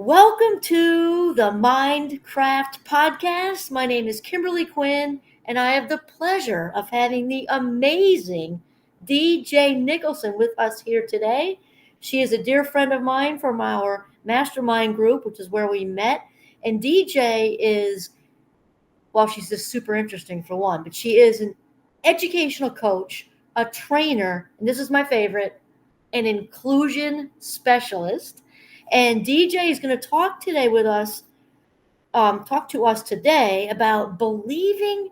Welcome to the Mindcraft podcast. My name is Kimberly Quinn, and I have the pleasure of having the amazing DJ Nicholson with us here today. She is a dear friend of mine from our mastermind group, which is where we met. And DJ is, well, she's just super interesting for one, but she is an educational coach, a trainer, and this is my favorite, an inclusion specialist. And DJ is going to talk today with us, talk to us today about believing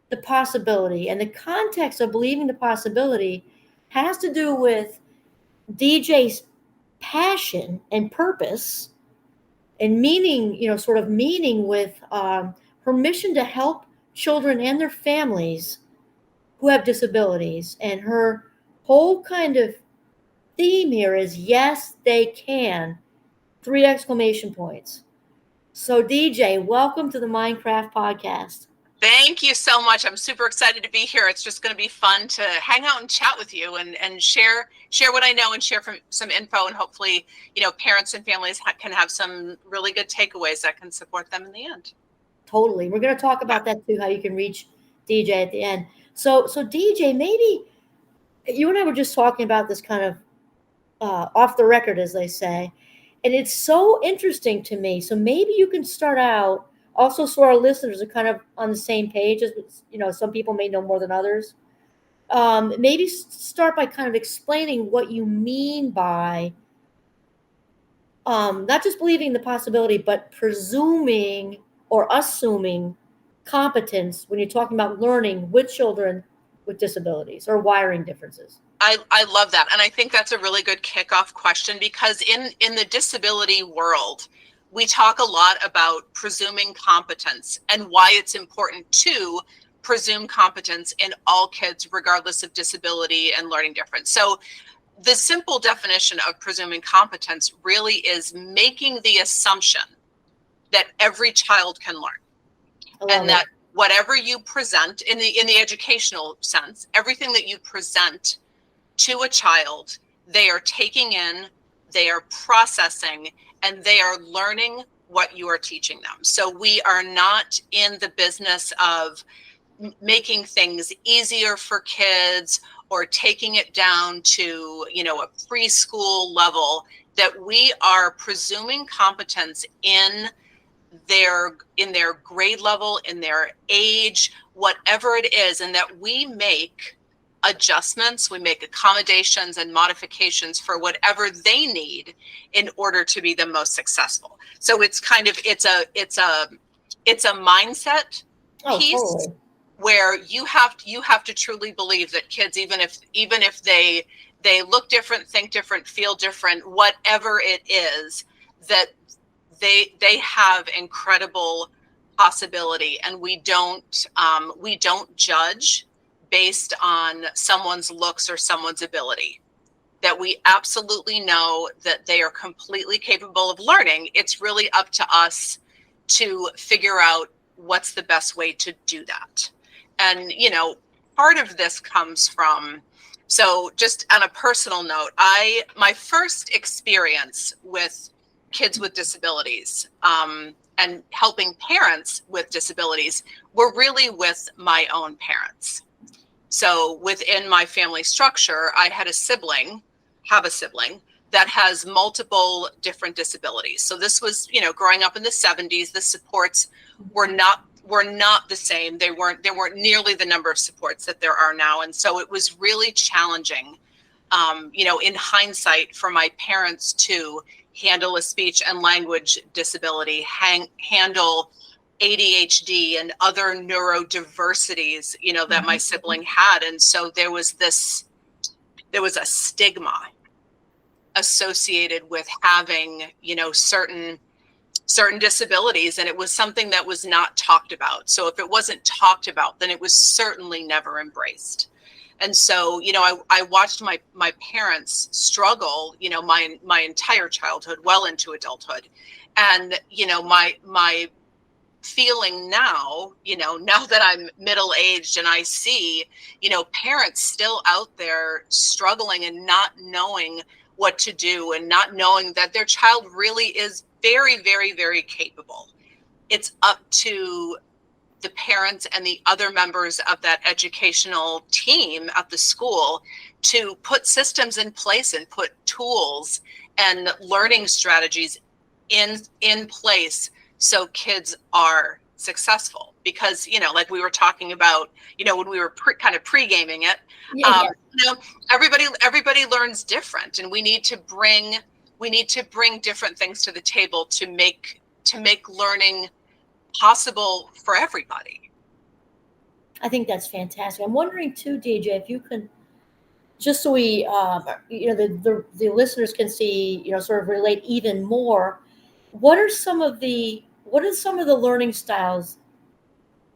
the possibility. And the context of believing the possibility has to do with DJ's passion and purpose and meaning, sort of meaning with her mission to help children and their families who have disabilities. And her whole kind of theme here is yes, they can. 3 exclamation points. So, DJ, welcome to the Mindcraft podcast. Thank you so much. I'm super excited to be here. It's just going to be fun to hang out and chat with you and share what I know and share some info, and hopefully, parents and families can have some really good takeaways that can support them in the end. Totally. We're going to talk about that too, how you can reach DJ at the end. So DJ, maybe you and I were just talking about this kind of off the record, as they say, and it's so interesting to me. So maybe you can start out also so our listeners are kind of on the same page as, some people may know more than others. Maybe start by kind of explaining what you mean by not just believing the possibility, but presuming or assuming competence when you're talking about learning with children with disabilities or wiring differences. I love that. And I think that's a really good kickoff question, because in the disability world, we talk a lot about presuming competence and why it's important to presume competence in all kids, regardless of disability and learning difference. So the simple definition of presuming competence really is making the assumption that every child can learn, and that whatever you present in the educational sense, everything that you present to a child, they are taking in, they are processing, and they are learning what you are teaching them. So we are not in the business of making things easier for kids or taking it down to, a preschool level. That we are presuming competence in their grade level, in their age, whatever it is, and that we make adjustments, we make accommodations and modifications for whatever they need in order to be the most successful. So it's kind of it's a mindset piece. Totally. Where you have to truly believe that kids, even if they look different, think different, feel different, whatever it is, that they have incredible possibility, and we don't judge based on someone's looks or someone's ability. That we absolutely know that they are completely capable of learning. It's really up to us to figure out what's the best way to do that. And, part of this comes from, so just on a personal note, my first experience with kids with disabilities and helping parents with disabilities were really with my own parents. So within my family structure, I have a sibling that has multiple different disabilities. So this was, growing up in the 70s, the supports were not the same. There weren't nearly the number of supports that there are now. And so it was really challenging, in hindsight, for my parents to handle a speech and language disability, handle ADHD and other neurodiversities, that my sibling had. And so there was a stigma associated with having, certain disabilities, and it was something that was not talked about. So if it wasn't talked about, then it was certainly never embraced. And so, I watched my parents struggle, my entire childhood, well into adulthood. And, my feeling now, now that I'm middle-aged and I see, parents still out there struggling and not knowing what to do, and not knowing that their child really is very, very, very capable. It's up to the parents and the other members of that educational team at the school to put systems in place and put tools and learning strategies in place so kids are successful. Because, like we were talking about, when we were kind of pre-gaming it, Yeah. everybody learns different, and we need to bring different things to the table to make learning possible for everybody. I think that's fantastic. I'm wondering too, DJ, if you can, just so we, the listeners can see, sort of relate even more. What are some of the learning styles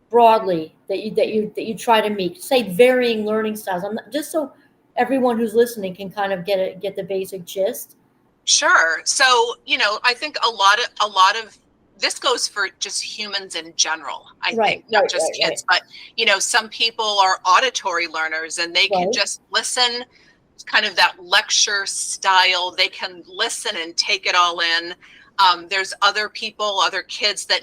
broadly that you try to meet? Say varying learning styles. I'm not, just so everyone who's listening can kind of get the basic gist. Sure. So, I think a lot of this goes for just humans in general. I think not just kids, but some people are auditory learners, and they can just listen, kind of that lecture style. They can listen and take it all in. There's other kids that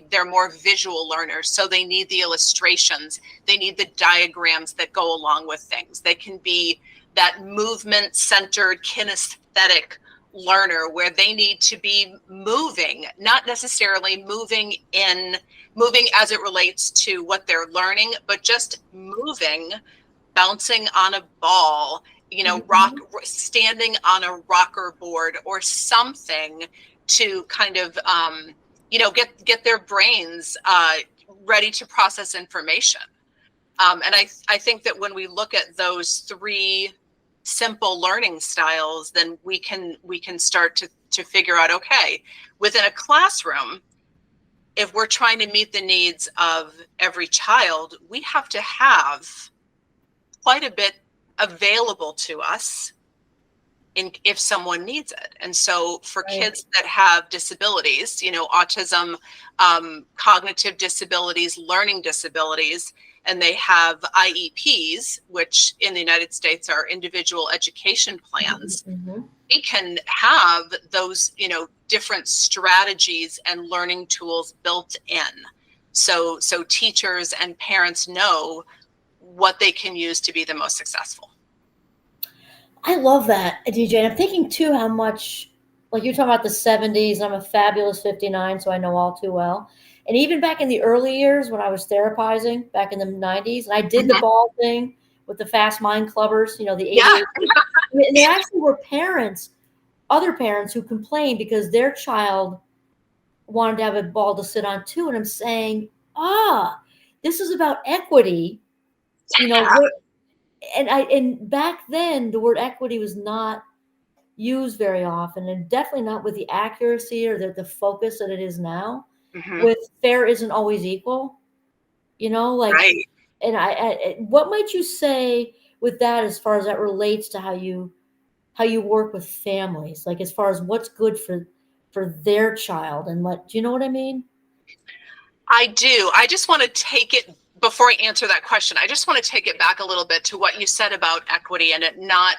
they're more visual learners. So they need the illustrations. They need the diagrams that go along with things. They can be that movement centered kinesthetic learner, where they need to be moving, not necessarily moving as it relates to what they're learning, but just moving, bouncing on a ball, standing on a rocker board or something to kind of, get their brains ready to process information. And I think that when we look at those three simple learning styles, then we can start to figure out, okay, within a classroom, if we're trying to meet the needs of every child, we have to have quite a bit available to us if someone needs it. And so for kids that have disabilities, autism, cognitive disabilities, learning disabilities, and they have IEPs, which in the United States are individual education plans, we can have those, different strategies and learning tools built in. So teachers and parents know what they can use to be the most successful. I love that, DJ. And I'm thinking too how much, like you're talking about the 70s. I'm a fabulous 59, so I know all too well. And even back in the early years when I was therapizing back in the 90s, and I did the ball thing with the fast mind clubbers, the 88. And there actually were other parents who complained because their child wanted to have a ball to sit on too. And I'm saying, this is about equity, and back then the word equity was not used very often, and definitely not with the accuracy or the focus that it is now. With fair isn't always equal, Right. And I what might you say with that as far as that relates to how you work with families, like as far as what's good for their child, and do you know what I mean? I do. I just want to take it, before I answer that question, I just want to take it back a little bit to what you said about equity and it not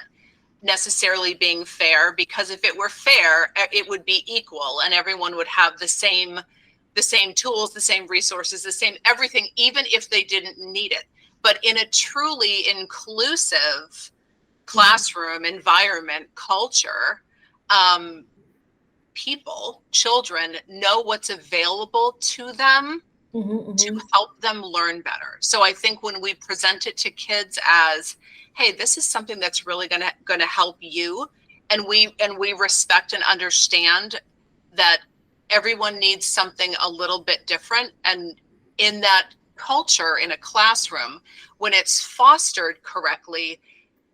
necessarily being fair, because if it were fair, it would be equal and everyone would have the same tools, the same resources, the same everything, even if they didn't need it. But in a truly inclusive classroom environment, culture, children know what's available to them to help them learn better. So I think when we present it to kids as, hey, this is something that's really going to help you, and we respect and understand that everyone needs something a little bit different, and in that culture in a classroom, when it's fostered correctly,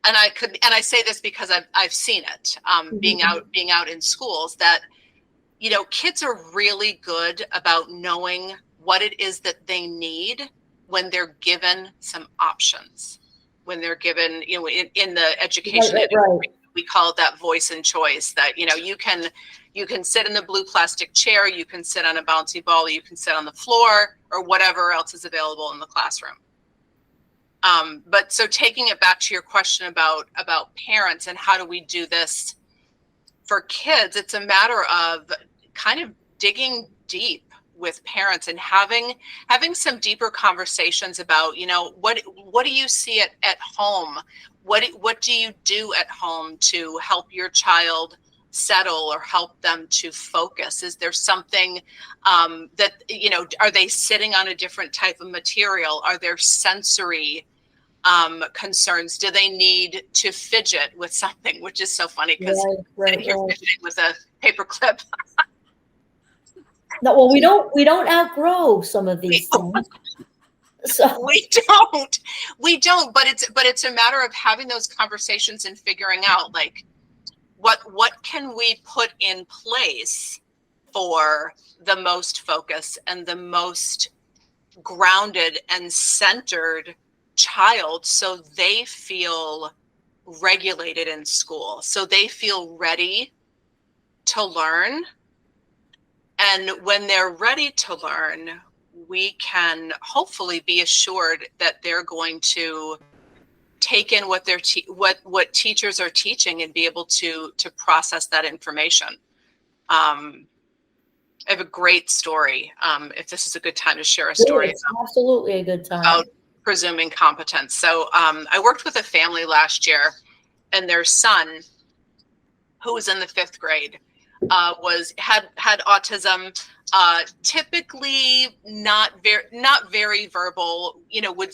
and I say this because I've seen it, being out in schools, that kids are really good about knowing what it is that they need when they're given some options, when they're given, in the education industry, we call it that voice and choice, that you can sit in the blue plastic chair, you can sit on a bouncy ball, you can sit on the floor, or whatever else is available in the classroom. But so taking it back to your question about parents and how do we do this for kids, it's a matter of kind of digging deep with parents and having some deeper conversations about, what do you see at home? What do you do at home to help your child settle or help them to focus? Is there something that, are they sitting on a different type of material? Are there sensory concerns? Do they need to fidget with something, which is so funny because you're fidgeting with a paper clip. No, well, we don't outgrow some of these things. So We don't, but it's a matter of having those conversations and figuring out like what can we put in place for the most focus and the most grounded and centered child, so they feel regulated in school, so they feel ready to learn. And when they're ready to learn, we can hopefully be assured that they're going to take in what they're what teachers are teaching and be able to process that information. I have a great story. If this is a good time to share a story. It's absolutely a good time. About presuming competence. So I worked with a family last year, and their son, who was in the 5th grade, had autism. Typically not very verbal.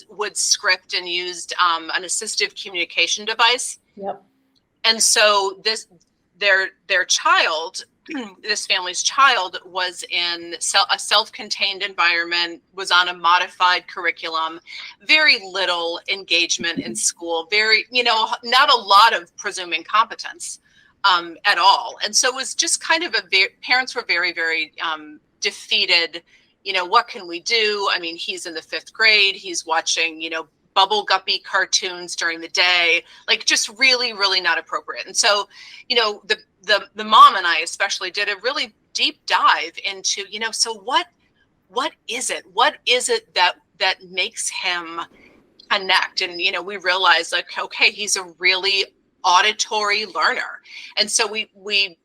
Would script and used an assistive communication device. Yep. And so their child, this family's child, was in a self-contained environment, was on a modified curriculum, very little engagement in school, not a lot of presuming competence at all. And so it was just kind of parents were very, very defeated. What can we do? I mean, he's in the 5th grade, he's watching, bubble guppy cartoons during the day, like just really, really not appropriate. And so, the mom and I especially did a really deep dive into, so what is it? What is it that makes him connect? And, we realized like, okay, he's a really auditory learner. And so we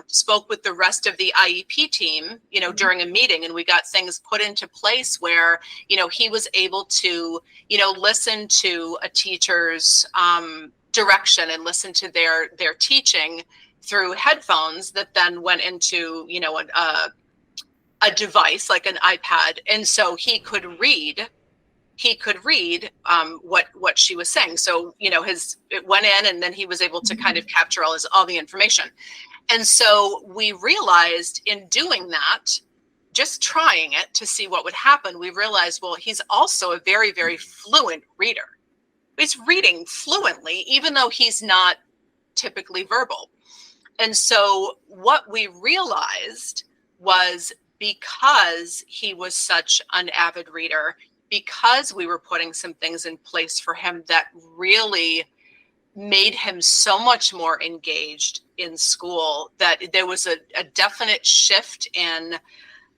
spoke with the rest of the IEP team, during a meeting, and we got things put into place where, he was able to, listen to a teacher's direction and listen to their teaching through headphones that then went into, a device like an iPad. And so he could read what she was saying. So, it went in, and then he was able to kind of capture all the information. And so we realized in doing that, just trying it to see what would happen, we realized, well, he's also a very, very fluent reader. He's reading fluently, even though he's not typically verbal. And so what we realized was, because he was such an avid reader, because we were putting some things in place for him that really made him so much more engaged in school, that there was a definite shift in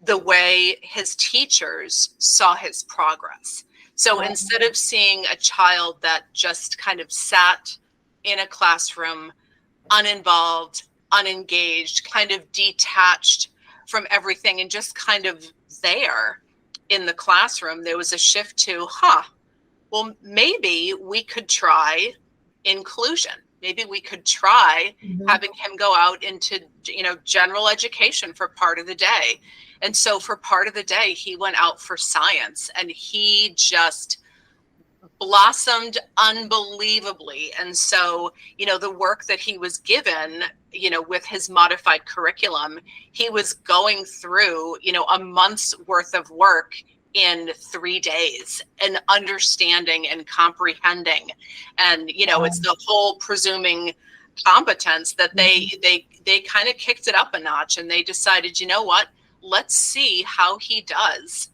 the way his teachers saw his progress. So instead of seeing a child that just kind of sat in a classroom, uninvolved, unengaged, kind of detached from everything and just kind of there in the classroom, there was a shift to, well, maybe we could try inclusion. Maybe we could try having him go out into, general education for part of the day. And so for part of the day, he went out for science, and he just blossomed unbelievably. And so, the work that he was given, with his modified curriculum, he was going through, a month's worth of work in 3 days, and understanding and comprehending. And, it's the whole presuming competence that they kind of kicked it up a notch, and they decided, what, let's see how he does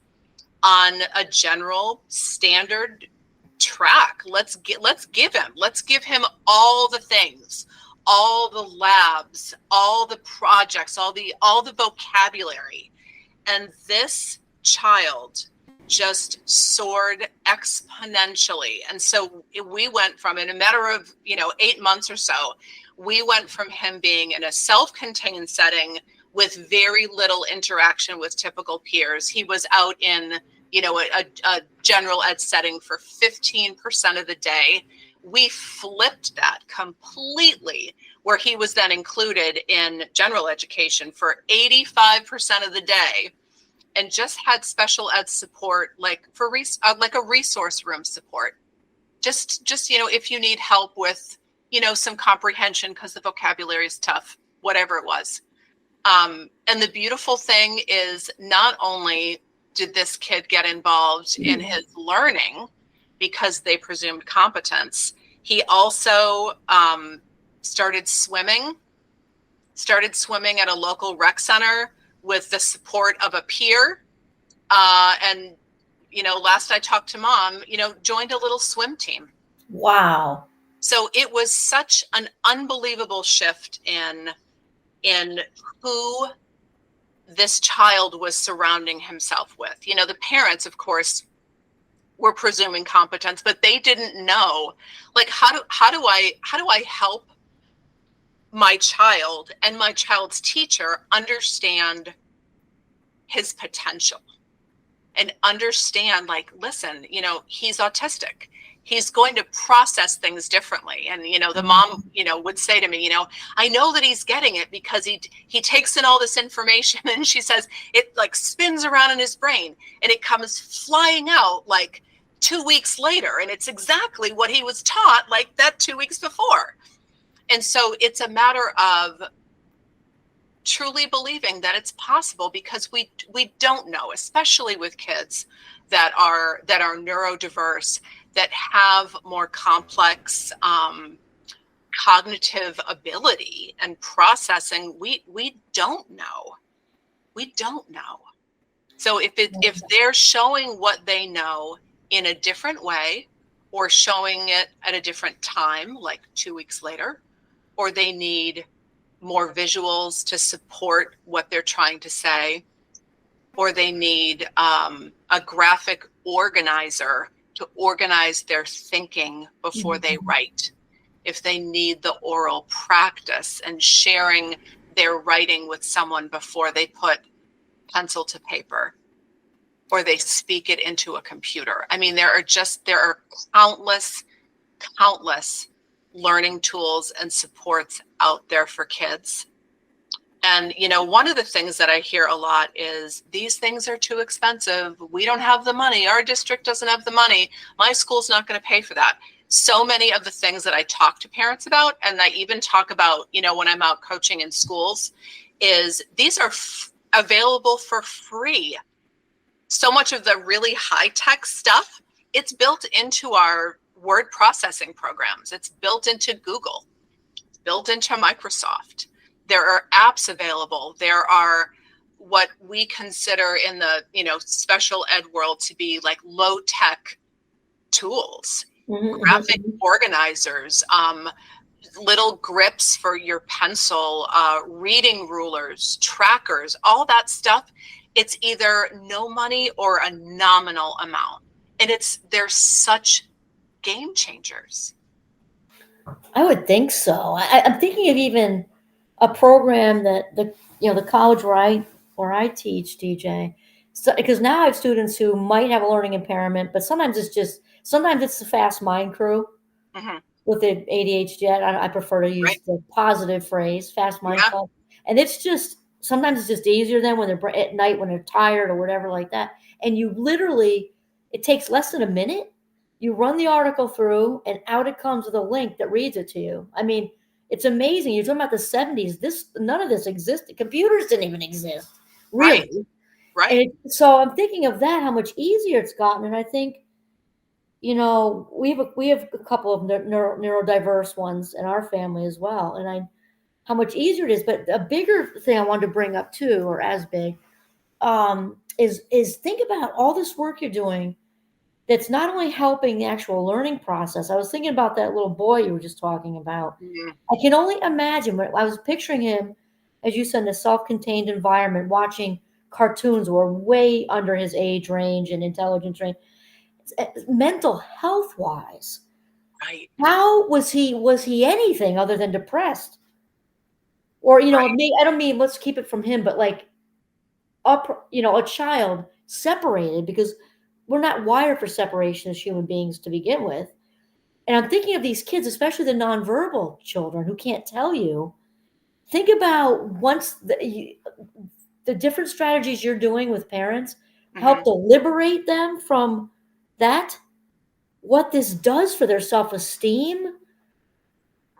on a general standard track. Let's give him all the things, all the labs, all the projects, all the vocabulary. And this child just soared exponentially. And so we went from, in a matter of 8 months or so, we went from him being in a self-contained setting with very little interaction with typical peers. He was out in, a general ed setting for 15% of the day. We flipped that completely, where he was then included in general education for 85% of the day, and just had special ed support, like like a resource room support. Just if you need help with, some comprehension because the vocabulary is tough, whatever it was. And the beautiful thing is, not only did this kid get involved in his learning because they presumed competence, he also started swimming at a local rec center with the support of a peer. And, last I talked to mom, joined a little swim team. Wow. So it was such an unbelievable shift in who this child was surrounding himself with. The parents, of course, were presuming competence, but they didn't know, like, how do I help my child and my child's teacher understand his potential and understand, like, listen, he's autistic. He's going to process things differently. And, the mom, would say to me, I know that he's getting it because he takes in all this information, and she says it like spins around in his brain and it comes flying out like 2 weeks later. And it's exactly what he was taught like that 2 weeks before. And so it's a matter of truly believing that it's possible, because we don't know, especially with kids that are neurodiverse, that have more complex cognitive ability and processing. We don't know. So if they're showing what they know in a different way, or showing it at a different time, like 2 weeks later, or they need more visuals to support what they're trying to say, or they need a graphic organizer to organize their thinking before they write, if they need the oral practice and sharing their writing with someone before they put pencil to paper, or they speak it into a computer. I mean, there are countless learning tools and supports out there for kids. And, one of the things that I hear a lot is, these things are too expensive. We don't have the money. Our district doesn't have the money. My school's not going to pay for that. So many of the things that I talk to parents about, and I even talk about, when I'm out coaching in schools, is these are available for free. So much of the really high-tech stuff, it's built into our word processing programs. It's built into Google, it's built into Microsoft. There are apps available. There are what we consider in the, special ed world to be like low-tech tools, graphic organizers, little grips for your pencil, reading rulers, trackers, all that stuff. It's either no money or a nominal amount. And they're such game changers. I would think so. I'm thinking of even a program that the college where I teach, DJ. So, because now I have students who might have a learning impairment, but sometimes it's the fast mind crew with the ADHD. I prefer to use the positive phrase, fast mind club. And sometimes it's just easier than when they're at night, when they're tired or whatever like that. And it takes less than a minute. You run the article through, and out it comes with a link that reads it to you. I mean, it's amazing. You're talking about the 70s. None of this existed. Computers didn't even exist, really. Right. And so I'm thinking of that, how much easier it's gotten. And I think, we have a couple of neurodiverse ones in our family as well. And how much easier it is. But a bigger thing I wanted to bring up too, or as big, is think about all this work you're doing that's not only helping the actual learning process. I was thinking about that little boy you were just talking about. I can only imagine, when I was picturing him, as you said, in a self-contained environment, watching cartoons were way under his age range and intelligence range. Mental health wise, right? How was he anything other than depressed? Or, Right. I don't mean let's keep it from him, but like a child separated, because we're not wired for separation as human beings to begin with. And I'm thinking of these kids, especially the nonverbal children who can't tell you. Think about once the different strategies you're doing with parents help Hmm. to liberate them from that, what this does for their self-esteem and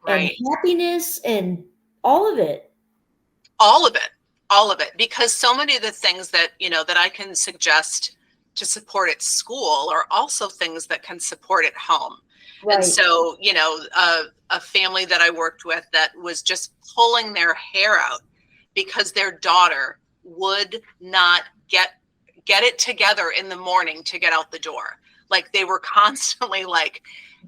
Right. happiness and all of it. All of it, all of it, because so many of the things that, that I can suggest to support at school are also things that can support at home. And Right. so, a family that I worked with that was just pulling their hair out because their daughter would not get it together in the morning to get out the door. Like they were constantly like,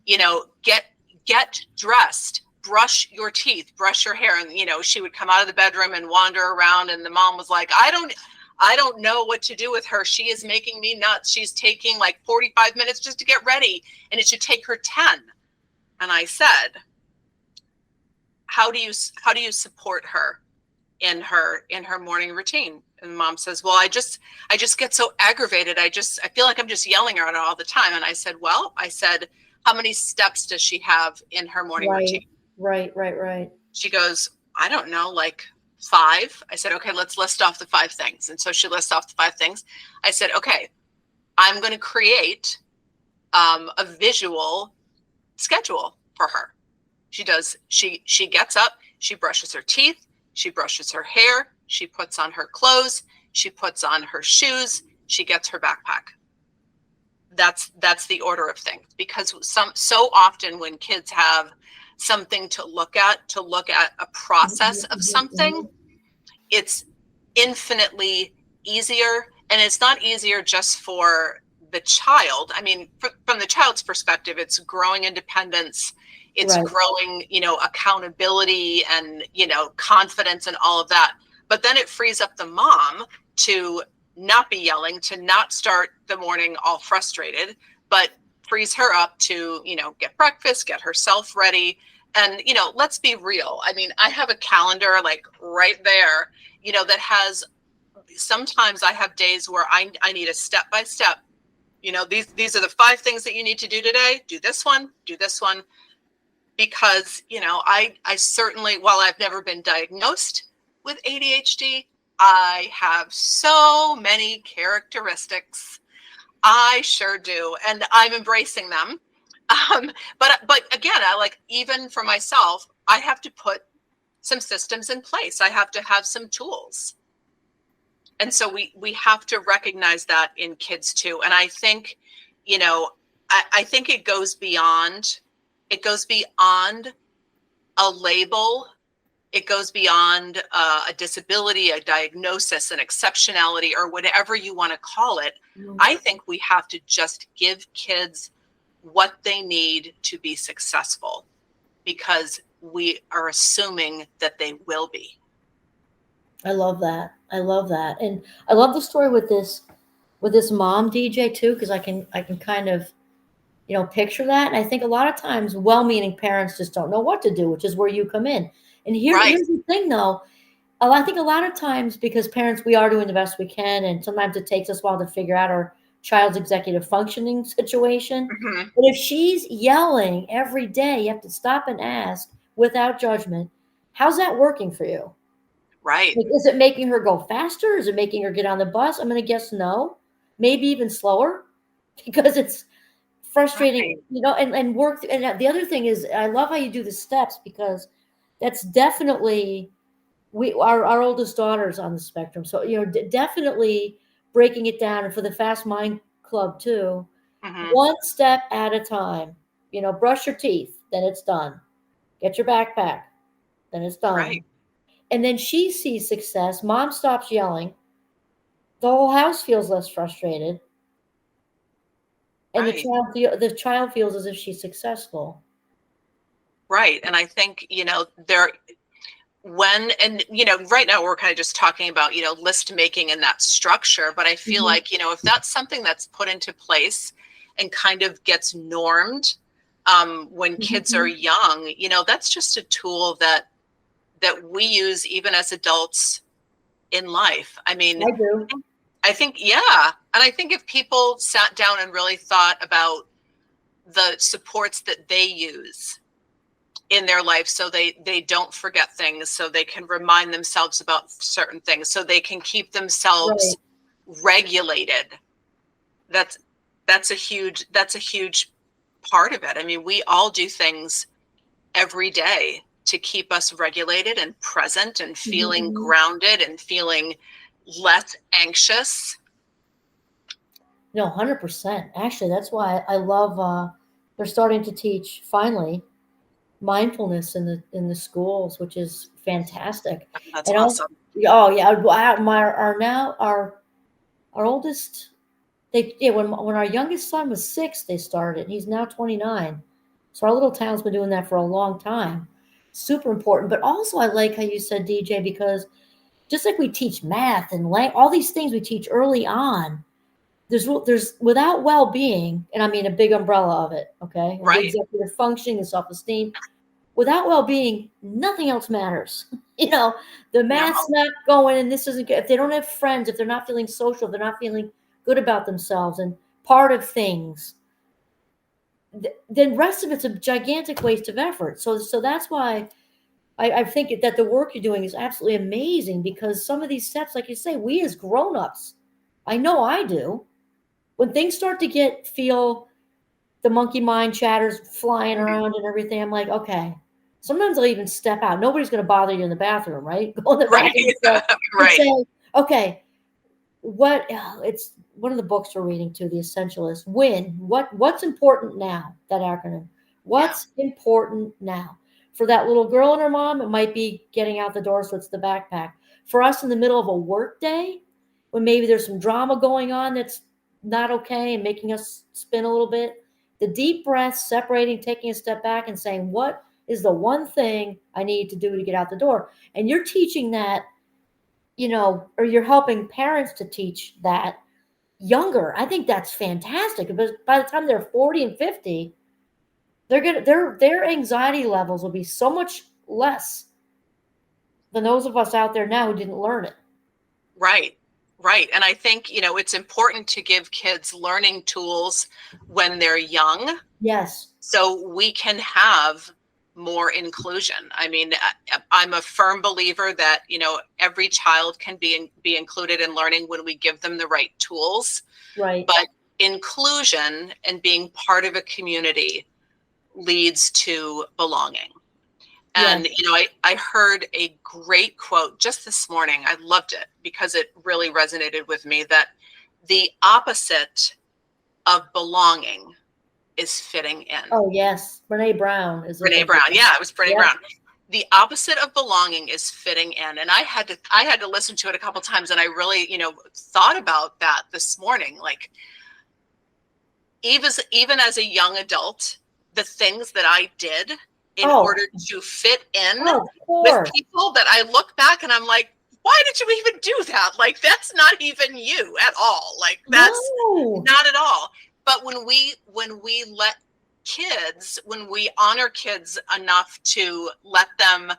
get dressed, brush your teeth, brush your hair. And, she would come out of the bedroom and wander around. And the mom was like, I don't know what to do with her. She is making me nuts. She's taking like 45 minutes just to get ready, and it should take her 10. And I said, how do you support her in her morning routine? And the mom says, well, I just get so aggravated. I feel like I'm just yelling at her all the time. And I said, how many steps does she have in her morning routine? Right. Right. Right. Right. She goes, I don't know, like 5. I said, okay, let's list off the 5 things. And so she lists off the 5 things. I said, okay, I'm going to create a visual schedule for her. She gets up, she brushes her teeth, she brushes her hair, she puts on her clothes, she puts on her shoes, she gets her backpack. That's the order of things, because so often when kids have something to look at a process of something, it's infinitely easier. And it's not easier just for the child. I mean, from the child's perspective, it's growing independence, it's Right. growing, accountability and, confidence and all of that. But then it frees up the mom to not be yelling, to not start the morning all frustrated, but frees her up to, get breakfast, get herself ready. And, let's be real. I mean, I have a calendar like right there, that has, sometimes I have days where I need a step by step. These are the 5 things that you need to do today. Do this one, because, I certainly, while I've never been diagnosed with ADHD, I have so many characteristics. I sure do. And I'm embracing them. But again, I like, even for myself, I have to put some systems in place. I have to have some tools. And so we have to recognize that in kids too. And I think, I think it goes beyond a label. It goes beyond a disability, a diagnosis, an exceptionality, or whatever you want to call it. I think we have to just give kids what they need to be successful, because we are assuming that they will be. I love that. I love that. And I love the story with this mom DJ too, because I can kind of, picture that. And I think a lot of times well-meaning parents just don't know what to do, which is where you come in. And Right. here's the thing though. I think a lot of times, because parents, we are doing the best we can, and sometimes it takes us a while to figure out our child's executive functioning situation. Mm-hmm. But if she's yelling every day, you have to stop and ask without judgment, how's that working for you? Right. Like, is it making her go faster? Is it making her get on the bus? I'm going to guess no, maybe even slower, because it's frustrating, Right. and work. And the other thing is, I love how you do the steps, because that's definitely, our oldest daughter's on the spectrum. So, definitely breaking it down. And for the Fast Mind Club too, Mm-hmm. one step at a time. Brush your teeth, then it's done. Get your backpack, then it's done. Right. And then she sees success. Mom stops yelling. The whole house feels less frustrated, and Right. the child feels as if she's successful. Right. And I think, there, and, right now we're kind of just talking about, list making and that structure. But I feel Mhm. like, if that's something that's put into place and kind of gets normed when kids are Mhm. young, that's just a tool that that we use even as adults in life. I mean, I do. I think, yeah. And I think if people sat down and really thought about the supports that they use in their life, so they don't forget things, so they can remind themselves about certain things, so they can keep themselves regulated. That's a huge part of it. I mean, we all do things every day to keep us regulated and present and feeling grounded and feeling less anxious. No, 100%. Actually, that's why I love they're starting to teach finally mindfulness in the schools, which is fantastic. That's And also, awesome. oh yeah, our now our oldest, they yeah, when our youngest son was 6, they started. He's now 29. So our little town's been doing that for a long time. Super important. But also I like how you said, DJ, because just like we teach math and all these things we teach early on, there's without well-being, and I mean a big umbrella of it, okay? And the Right. executive functioning and self-esteem. Without well-being, nothing else matters. The No. math's not going, and this isn't good. If they don't have friends, if they're not feeling social, if they're not feeling good about themselves and part of things, then rest of it's a gigantic waste of effort. So that's why I think that the work you're doing is absolutely amazing, because some of these steps, like you say, we as grown-ups, I know I do, when things start to feel the monkey mind chatters flying around and everything, I'm like, okay. Sometimes I'll even step out. Nobody's going to bother you in the bathroom, right? Go in the Right. bathroom and Right. say, okay, it's one of the books we're reading too, The Essentialist. What's important now? That acronym. What's important now? For that little girl and her mom, it might be getting out the door, so it's the backpack. For us, in the middle of a work day, when maybe there's some drama going on that's not okay and making us spin a little bit, the deep breath, separating, taking a step back and saying, what is the one thing I need to do to get out the door? And you're teaching that, or you're helping parents to teach that younger. I think that's fantastic, because by the time they're 40 and 50, their anxiety levels will be so much less than those of us out there now who didn't learn it. Right. Right. And I think, it's important to give kids learning tools when they're young, Yes. so we can have more inclusion. I mean, I'm a firm believer that, every child can be included in learning when we give them the right tools. Right. But inclusion and being part of a community leads to belonging. And, I heard a great quote just this morning. I loved it because it really resonated with me, that the opposite of belonging is fitting in. Oh, yes. Brene Brown is Brene Brown. Yeah, it was Brene Brown. The opposite of belonging is fitting in. And I had to listen to it a couple of times, and I really, thought about that this morning. Like, even as a young adult, the things that I did in order to fit in with people, that I look back and I'm like, why did you even do that? Like, that's not even you at all. Like, that's not at all. But when we honor kids enough to let them,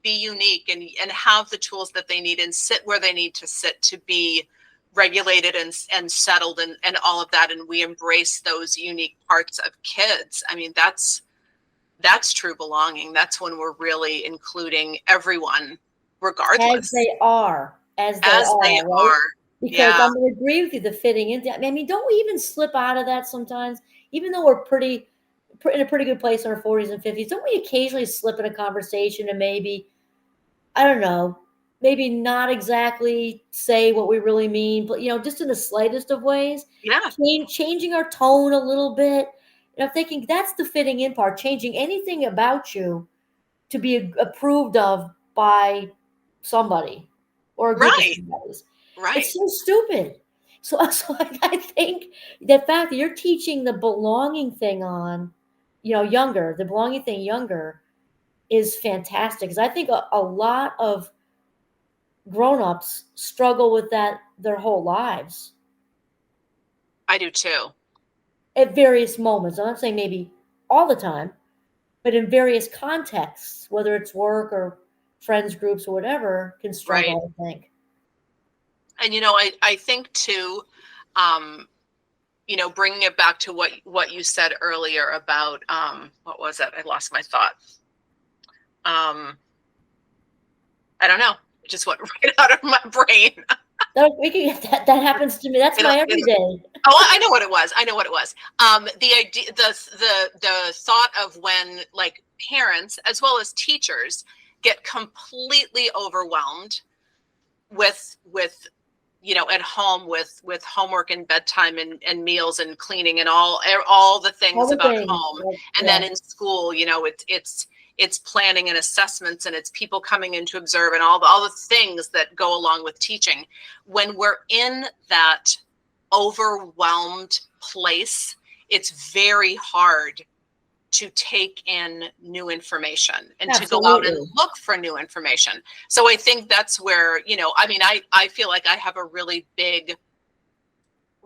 be unique and have the tools that they need and sit where they need to sit to be regulated and settled and all of that, and we embrace those unique parts of kids, I mean, that's true belonging. That's when we're really including everyone, regardless. As they are. As they are. Because I'm going to agree with you, the fitting in. I mean, don't we even slip out of that sometimes? Even though we're in a pretty good place in our 40s and 50s, don't we occasionally slip in a conversation and maybe, I don't know, maybe not exactly say what we really mean, but, just in the slightest of ways? Yeah. Changing our tone a little bit. And I'm thinking that's the fitting in part, changing anything about you to be approved of by somebody or a group of somebody. Right. It's so stupid. So I think the fact that you're teaching the belonging thing on, younger, the belonging thing younger, is fantastic. Because I think a lot of grown-ups struggle with that their whole lives. I do too. At various moments. I'm not saying maybe all the time, but in various contexts, whether it's work or friends groups or whatever can struggle, I think. And, I think too, bringing it back to what you said earlier about, what was it? I lost my thought. I don't know. It just went right out of my brain. That happens to me. That's my everyday. Oh, I know what it was. The idea, the thought of when like parents as well as teachers get completely overwhelmed with at home with homework and bedtime and meals and cleaning and all the things about home. And then in school, it's planning and assessments, and it's people coming in to observe, and all the things that go along with teaching. When we're in that overwhelmed place, it's very hard to take in new information and to go out and look for new information. So I think that's where, I feel like I have a really big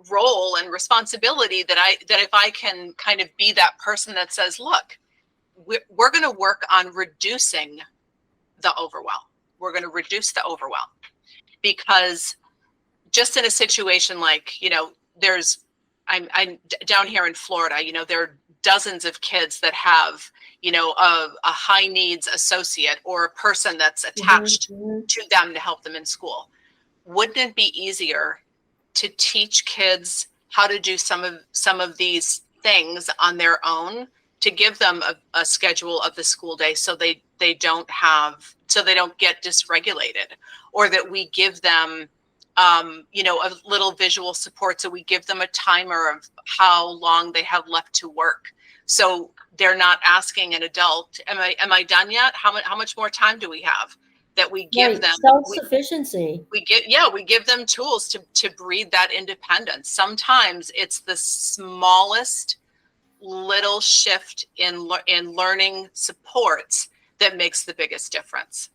role and responsibility that if I can kind of be that person that says, look, we're going to work on reducing the overwhelm. We're going to reduce the overwhelm, because just in a situation like, I'm down here in Florida, there are dozens of kids that have, a high needs associate or a person that's attached to them to help them in school. Wouldn't it be easier to teach kids how to do some of these things on their own, to give them a schedule of the school day so they don't get dysregulated, or that we give them a little visual support. So we give them a timer of how long they have left to work. So they're not asking an adult, am I done yet? How much more time do we have? That we give them self-sufficiency. We give them tools to breed that independence. Sometimes it's the smallest little shift in learning supports that makes the biggest difference,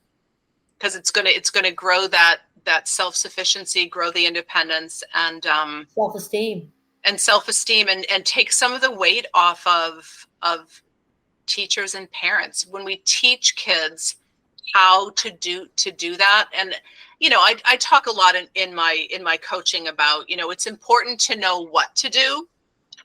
because it's going to grow that self-sufficiency, grow the independence, and self-esteem and take some of the weight off of teachers and parents when we teach kids how to do that. And I talk a lot in my coaching about, it's important to know what to do,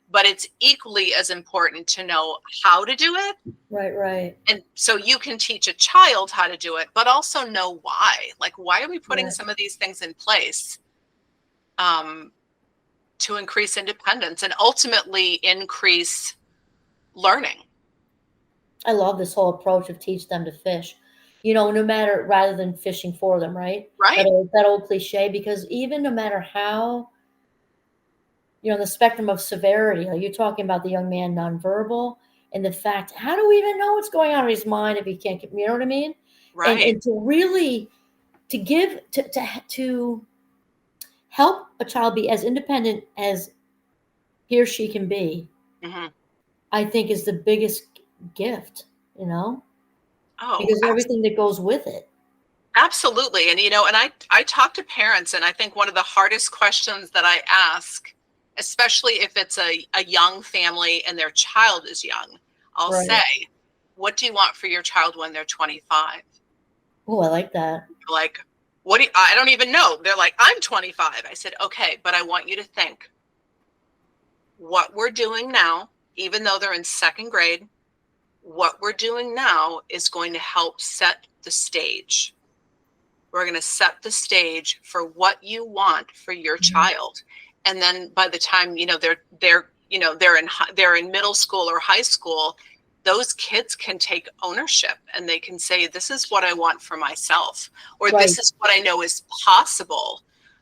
but it's equally as important to know how to do it. Right. And so you can teach a child how to do it, but also know why. Like, why are we putting some of these things in place to increase independence and ultimately increase learning? I love this whole approach of teach them to fish. No matter, rather than fishing for them, right? Right. That old cliche, because even no matter how, the spectrum of severity, you're talking about the young man nonverbal, and the fact, how do we even know what's going on in his mind if he can't, you know what I mean? Right. And to really, to help a child be as independent as he or she can be, I think is the biggest gift, because everything that goes with it. Absolutely. And, and I talk to parents, and I think one of the hardest questions that I ask, especially if it's a young family and their child is young, I'll say, what do you want for your child when they're 25? Oh, I like that. Like, I don't even know. They're like, I'm 25. I said, okay, but I want you to think what we're doing now, even though they're in second grade, what we're doing now is going to help set the stage. We're going to set the stage for what you want for your child. And then by the time, they're in middle school or high school, those kids can take ownership and they can say, this is what I want for myself, or this is what I know is possible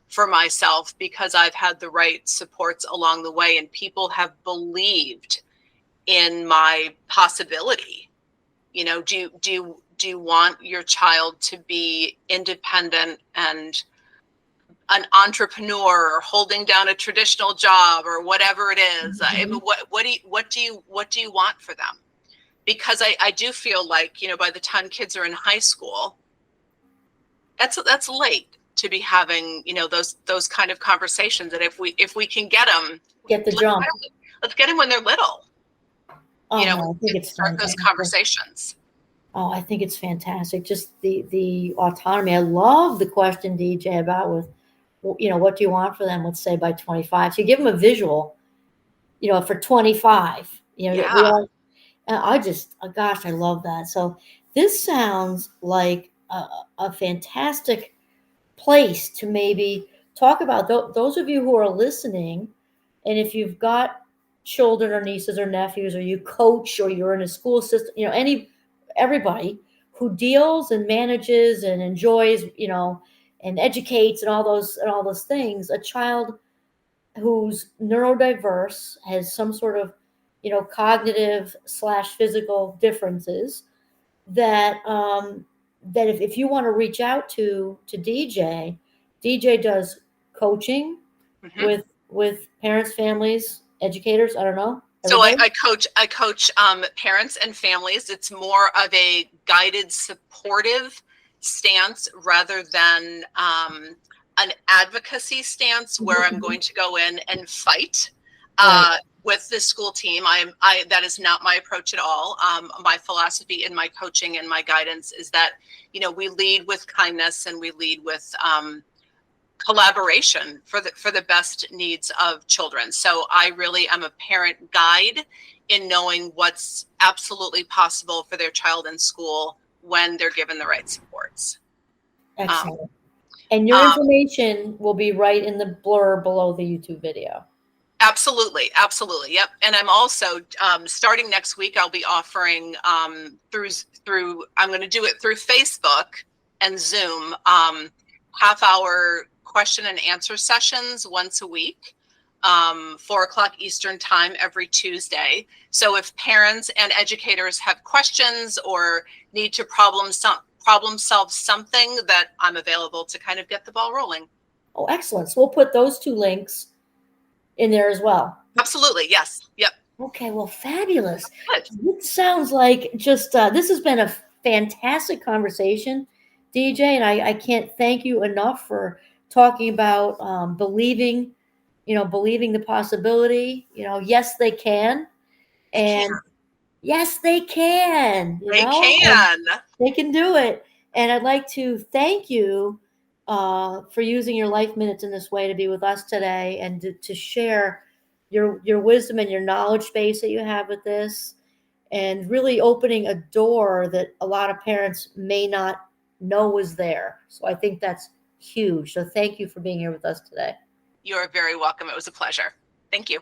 for myself because I've had the right supports along the way and people have believed in my possibility. Do you want your child to be independent and an entrepreneur or holding down a traditional job or whatever it is? What do you want for them? Because I do feel like, by the time kids are in high school, that's late to be having, those kind of conversations. And if we can get them, let's get them when they're little. I think it's start those conversations. Oh, I think it's fantastic. Just the autonomy. I love the question, DJ, about with, what do you want for them? Let's say by 25. So you give them a visual, for 25. We Yeah. all. I just, gosh, I love that. So this sounds like a fantastic place to maybe talk about those of you who are listening, and if you've got children or nieces or nephews, or you coach, or you're in a school system, everybody who deals and manages and enjoys, and educates and all those things, a child who's neurodiverse, has some sort of, cognitive slash physical differences, that if you want to reach out to DJ does coaching Hmm. with parents, families, educators. I don't know, So I, everybody. I coach I coach parents and families. It's more of a guided, supportive stance rather than an advocacy stance where I'm Mhm. going to go in and fight Right. with the school team. I that is not my approach at all. My philosophy in my coaching and my guidance is that we lead with kindness and we lead with collaboration for the best needs of children. So I really am a parent guide in knowing what's absolutely possible for their child in school when they're given the right supports. Um, Excellent. And your um, information will be right in the blur below the YouTube video. Absolutely, absolutely, yep. And I'm also starting next week. I'll be offering through. I'm going to do it through Facebook and Zoom. Half-hour question and answer sessions once a week, 4 o'clock Eastern time every Tuesday. So if parents and educators have questions or need to problem solve something, that I'm available to kind of get the ball rolling. Oh, excellent. So we'll put those two links in there as well. Absolutely, yes, yep. Okay, well, fabulous. Good. It sounds like just this has been a fantastic conversation, DJ, and I can't thank you enough for talking about believing the possibility. Yes, they can, They can. and yes, they can. They And can. they can do it. And I'd like to thank you for using your life minutes in this way to be with us today, and to share your wisdom and your knowledge base that you have with this, and really opening a door that a lot of parents may not know was there. So I think that's huge. So thank you for being here with us today. You're very welcome. It was a pleasure. Thank you.